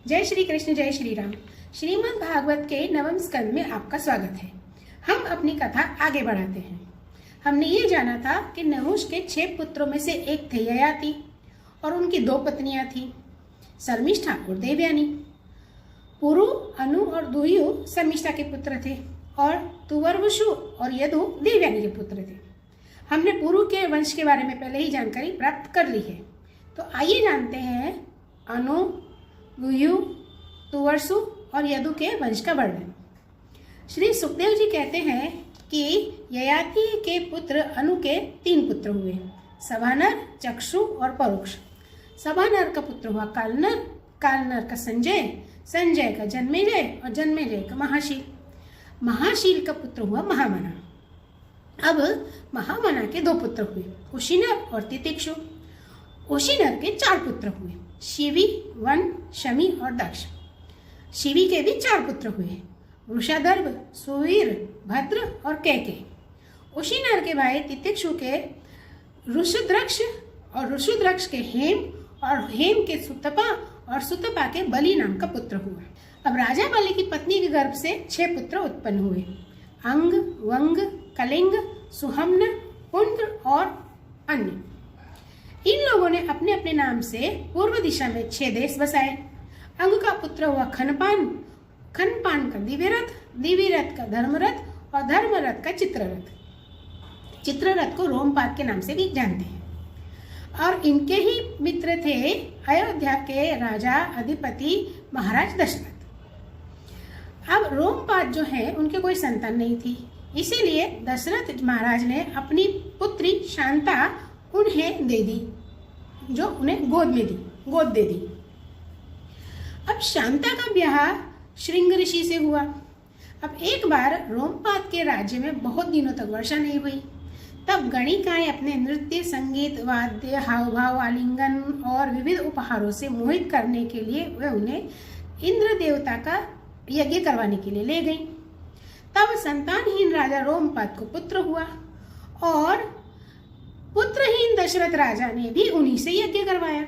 जय श्री कृष्ण, जय श्री राम। श्रीमद् भागवत के नवम स्कंद में आपका स्वागत है। हम अपनी कथा आगे बढ़ाते हैं। हमने ये जाना था कि नहुष के 6 पुत्रों में से एक थे ययाति और उनकी 2 पत्नियां थी, शर्मिष्ठा और देवयानी। पुरु, अनु और दुह्यु शर्मिष्ठा के पुत्र थे और तुवर्वशु और यदु देवयानी के पुत्र थे। हमने पुरु के वंश के बारे में पहले ही जानकारी प्राप्त कर ली है, तो आइए जानते हैं अनु, दुह्यु, तुवर्सु और यदु के वंश का वर्णन। श्री सुखदेव जी कहते हैं कि ययाति के पुत्र अनु के 3 पुत्र हुए, सभानर, चक्षु और परोक्ष। सभानर का पुत्र हुआ कालनर, कालनर का संजय, संजय का जन्मेजय और जन्मेजय का महाशील। महाशील का पुत्र हुआ महामना। अब महामना के 2 पुत्र हुए, कुशीनर और तितिक्षु। कुशीनर के 4 पुत्र हुए, शिवी, वन, शमी और दक्ष। शिवी के भी 4 पुत्र हुए, वृषादर्भ, सुवीर, भद्र और कैके। कुशीनर के भाई तितिक्षु के ऋषुद्रक्ष और ऋषुद्रक्ष के हेम और हेम के सुतपा और सुतपा के बलि नाम का पुत्र हुआ। अब राजा बलि की पत्नी के गर्भ से 6 पुत्र उत्पन्न हुए, अंग, वंग, कलिंग, सुहम्न, पुंड्र और अन्य। इन लोगों ने अपने अपने नाम से पूर्व दिशा में 6 देश बसाए। अंग का पुत्र हुआ खनपान, खनपान का दिव्यरथ, दिव्यरथ का धर्मरथ और धर्मरथ का चित्ररथ। चित्ररथ को रोमपाद के नाम से भी जानते हैं। और इनके ही मित्र थे अयोध्या के राजा अधिपति महाराज दशरथ। अब रोमपाद जो है उनके कोई संतान नहीं थी, इसीलिए दशरथ महाराज ने अपनी पुत्री शांता उन्हें दे दी, जो उन्हें गोद दे दी। अब शांता का ब्याह श्रृंग ऋषि से हुआ। अब एक बार रोमपाद के राज्य में बहुत दिनों तक वर्षा नहीं हुई। तब गणिकाएं अपने नृत्य, संगीत, वाद्य, हाव भाव, आलिंगन और विविध उपहारों से मोहित करने के लिए वे उन्हें इंद्र देवता का यज्ञ करवाने के लिए ले गई। तब संतानहीन राजा रोमपाद को पुत्र हुआ और पुत्रहीन दशरथ राजा ने भी उन्हीं से यज्ञ करवाया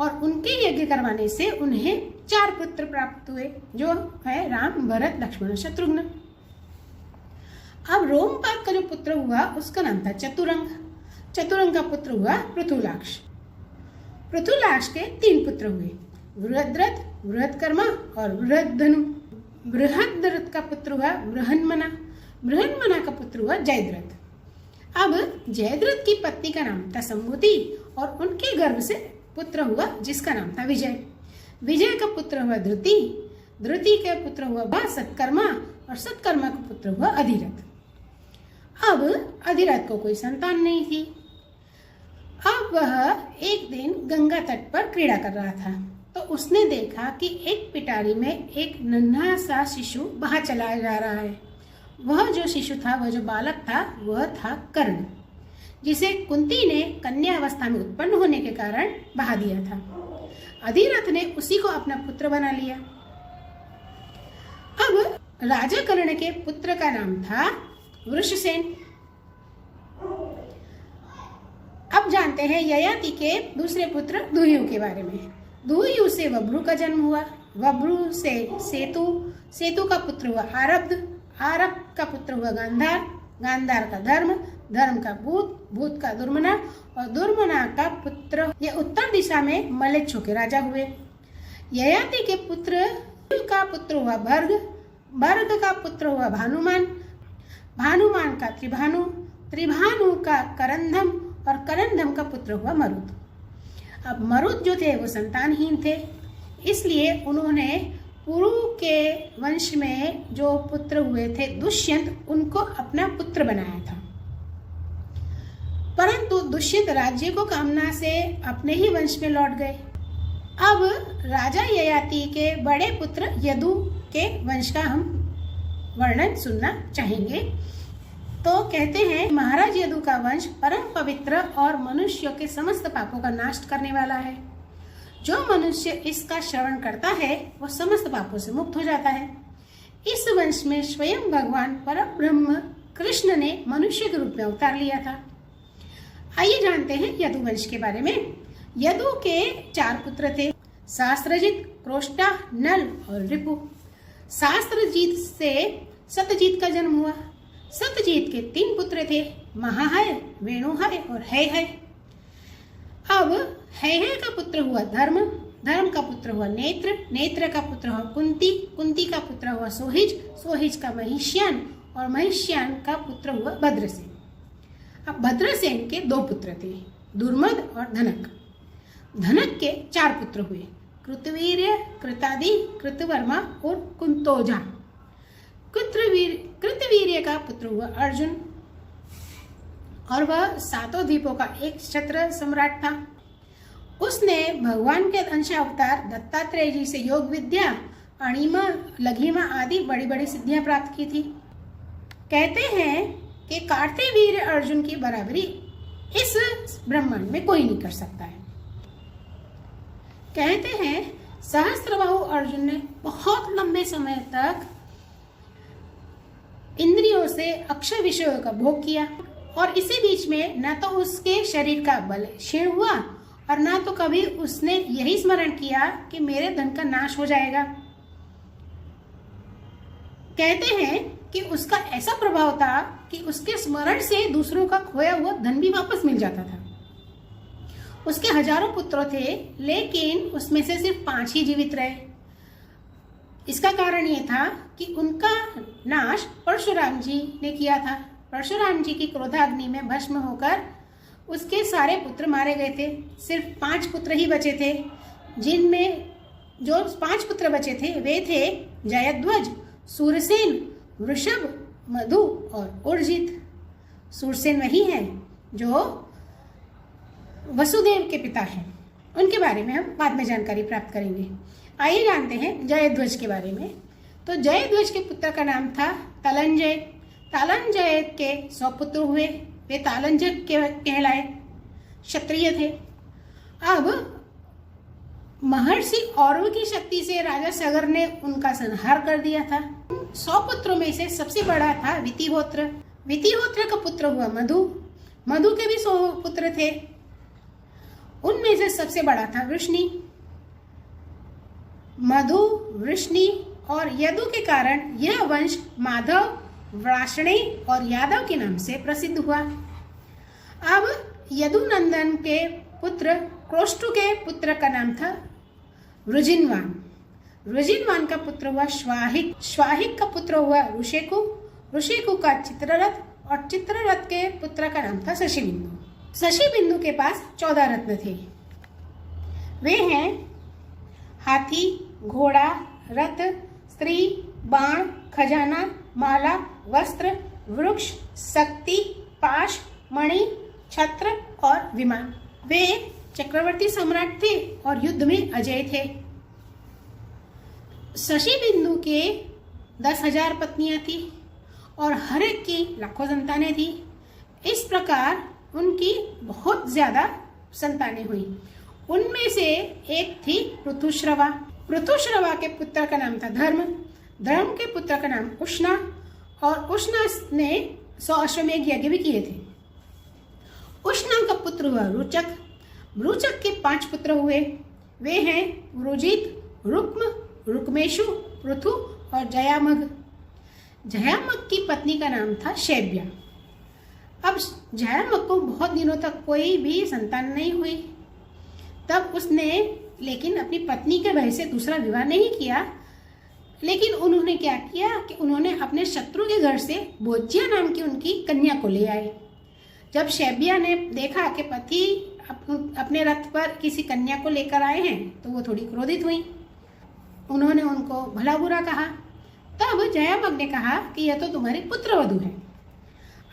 और उनके यज्ञ करवाने से उन्हें 4 पुत्र प्राप्त हुए, जो है राम, भरत, लक्ष्मण और शत्रुघ्न। अब रोमपाद का जो पुत्र हुआ उसका नाम था चतुरंग। चतुरंग का पुत्र हुआ पृथुलाक्ष। पृथुलाक्ष के 3 पुत्र हुए, बृहद्रथ, बृहत्कर्मा और बृहद्धनु। बृहद्रथ का पुत्र हुआ बृहन्मना। बृहन्मना का पुत्र हुआ जयद्रथ। अब जयद्रथ की पत्नी का नाम था संभूति और उनके गर्भ से पुत्र हुआ जिसका नाम था विजय। विजय का पुत्र हुआ धृति। धृति का पुत्र हुआ सत्कर्मा और सत्कर्मा का पुत्र हुआ अधिरथ। अब अधिरथ को कोई संतान नहीं थी। अब वह एक दिन गंगा तट पर क्रीड़ा कर रहा था, तो उसने देखा कि एक पिटारी में एक नन्हा सा शिशु बाहर चला जा रहा है। वह जो शिशु था, वह जो बालक था, वह था कर्ण, जिसे कुंती ने कन्या अवस्था में उत्पन्न होने के कारण बहा दिया था। अधिरथ ने उसी को अपना पुत्र बना लिया। अब राजा कर्ण के पुत्र का नाम था वृषसेन। अब जानते हैं ययाति के दूसरे पुत्र दुह्यु के बारे में। दुह्यु से वब्रु का जन्म हुआ। वब्रु से सेतु, सेतु का पुत्र हुआ आरब्ध, आरब्ध का पुत्र हुआ गांधार, गांधार का धर्म, धर्म का भूत, भूत का दुर्मना और दुर्मना का पुत्र ये उत्तर दिशा में मलेच्छु के राजा हुए। ययाति के पुत्र का पुत्र हुआ भर्ग, भर्ग का पुत्र हुआ भानुमान, भानुमान का त्रिभानु, त्रिभानु का करंधम और करंधम का पुत्र हुआ मरुत। अब मरुत जो थे वो संतानहीन थे, इसलिए उन्होंने पुरु के वंश में जो पुत्र हुए थे दुष्यंत, उनको अपना पुत्र बनाया था। परंतु दुष्यंत राज्य को कामना से अपने ही वंश में लौट गए। अब राजा ययाति के बड़े पुत्र यदु के वंश का हम वर्णन सुनना चाहेंगे। तो कहते हैं, महाराज यदु का वंश परम पवित्र और मनुष्यों के समस्त पापों का नाश करने वाला है। जो मनुष्य इसका श्रवण करता है वह समस्त पापों से मुक्त हो जाता है। इस वंश में स्वयं भगवान परब्रह्म कृष्ण ने मनुष्य के रूप में अवतार लिया था। आइए जानते हैं यदु वंश के बारे में। यदु के 4 पुत्र थे, शास्त्रजीत, क्रोष्टा, नल और रिपु। शास्त्रजीत से सत्यजीत का जन्म हुआ। सत्यजीत के 3 पुत्र थे, महाहय, वेणुहय और हय। अब हय का पुत्र हुआ धर्म, धर्म का पुत्र हुआ नेत्र, नेत्र का पुत्र हुआ कुंती, कुंती का पुत्र हुआ सोहिज, सोहिज का महिष्यान और महिष्यान का पुत्र हुआ भद्रसेन। अब भद्रसेन के 2 पुत्र थे, दुर्मद और धनक। धनक के 4 पुत्र हुए, कृतवीर्य, कृतादि, कृतवर्मा और कुंतोजा। कृतवीर्य का पुत्र हुआ अर्जुन और वह 7 द्वीपों का एक क्षत्र सम्राट था। उसने भगवान के अंशावतार दत्तात्रेय जी से योग विद्या, अणिमा, लघिमा आदि बड़ी बड़ी सिद्धियां प्राप्त की थी। कहते हैं कि कार्तिवीर्य अर्जुन की बराबरी इस ब्रह्मांड में कोई नहीं कर सकता है। कहते हैं सहस्त्रबाहु अर्जुन ने बहुत लंबे समय तक इंद्रियों से अक्षय विषयों का भोग किया और इसी बीच में न तो उसके शरीर का बल क्षीण हुआ और न तो कभी उसने यही स्मरण किया कि मेरे धन का नाश हो जाएगा। कहते हैं कि उसका ऐसा प्रभाव था कि उसके स्मरण से दूसरों का खोया हुआ धन भी वापस मिल जाता था। उसके हजारों पुत्र थे, लेकिन उसमें से सिर्फ 5 ही जीवित रहे। इसका कारण ये था कि उनका नाश परशुराम जी ने किया था। परशुराम जी की क्रोधाग्नि में भस्म होकर उसके सारे पुत्र मारे गए थे। सिर्फ 5 पुत्र ही बचे थे, जिनमें जो 5 पुत्र बचे थे वे थे जयध्वज, सूरसेन, वृषभ, मधु और उर्जित। सूरसेन वही है जो वसुदेव के पिता हैं। उनके बारे में हम बाद में जानकारी प्राप्त करेंगे। आइए जानते हैं जयध्वज के बारे में। तो जयध्वज के पुत्र का नाम था तालंजय। तालंजय के 100 पुत्र हुए, वे तालंजय कहलाए, क्षत्रिय थे। अब महर्षि औरव की शक्ति से राजा सगर ने उनका संहार कर दिया था। 100 पुत्रों में से सबसे बड़ा था वितिहोत्र। वितिहोत्र का पुत्र हुआ मधु। मधु के भी 100 पुत्र थे, उनमें से सबसे बड़ा था वृष्णि। मधु, वृष्णि और यदु के कारण यह वंश माधव, व्राष्णी और यादव के नाम से प्रसिद्ध हुआ। अब यदुनंदन के पुत्र क्रोष्टु के पुत्र का नाम था वृजिनवान। वृजिनवान का पुत्र हुआ श्वाहिक। श्वाहिक का पुत्र हुआ ऋषेकु। ऋषेकु का चित्ररथ और चित्ररथ के पुत्र का नाम था शशिबिंदु। शशिबिंदु के पास 14 रत्न थे। वे हैं हाथी, घोड़ा, रथ, स्त्री, बाण, खजाना, माला, वस्त्र, वृक्ष, शक्ति, पाश, मणि, छत्र और विमान। वे चक्रवर्ती सम्राट थे और युद्ध में अजय थे। शशिबिंदु के 10,000 पत्नियां थी और हर एक की लाखों संतानें थी। इस प्रकार उनकी बहुत ज्यादा संतानें हुई। उनमें से एक थी पृथुश्रवा। पृथुश्रवा के पुत्र का नाम था धर्म। धर्म के पुत्र का नाम उष्णा और उष्णा ने 100 अश्वमेध यज्ञ भी किए थे। उष्णा का पुत्र हुआ रुचक। रुचक के 5 पुत्र हुए। वे हैं रुजित, रुक्म, रुक्मेशु, पृथु और जयामग। जयामग की पत्नी का नाम था शैब्या। अब जयामग को बहुत दिनों तक कोई भी संतान नहीं हुई। तब उसने लेकिन अपनी पत्नी के भय से दूसरा विवाह नहीं किया, लेकिन उन्होंने क्या किया कि उन्होंने अपने शत्रु के घर से बोज्या नाम की उनकी कन्या को ले आए। जब शैब्या ने देखा कि पति अपने रथ पर किसी कन्या को लेकर आए हैं तो वो थोड़ी क्रोधित हुई। उन्होंने उनको भला बुरा कहा। तब जयामग ने कहा कि यह तो तुम्हारे पुत्रवधू है।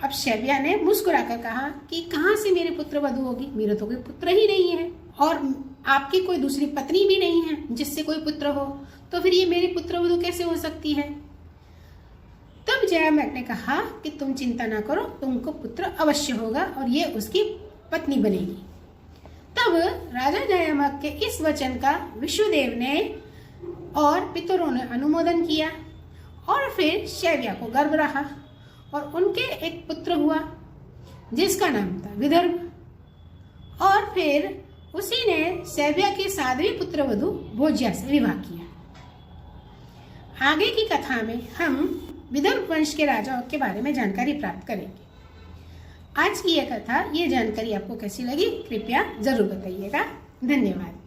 अब शैब्या ने मुस्कुराकर कहा कि कहाँ से मेरे पुत्रवधू होगी, मेरे तो कोई पुत्र ही नहीं है और आपकी कोई दूसरी पत्नी भी नहीं है जिससे कोई पुत्र हो, तो फिर ये मेरी पुत्रवधू कैसे हो सकती है। तब जयामग ने कहा कि तुम चिंता ना करो, तुमको पुत्र अवश्य होगा और ये उसकी पत्नी बनेगी। तब राजा जयामग के इस वचन का विष्णुदेव ने और पितरों ने अनुमोदन किया और फिर शैब्या को गर्भ रहा और उनके एक पुत्र हुआ जिसका नाम था विदर्भ। और फिर उसी ने सैव्या के 7वें पुत्र वधु भोज्या से विवाह किया। आगे की कथा में हम विदर्भ वंश के राजाओं के बारे में जानकारी प्राप्त करेंगे। आज की यह कथा, ये जानकारी आपको कैसी लगी कृपया जरूर बताइएगा। धन्यवाद।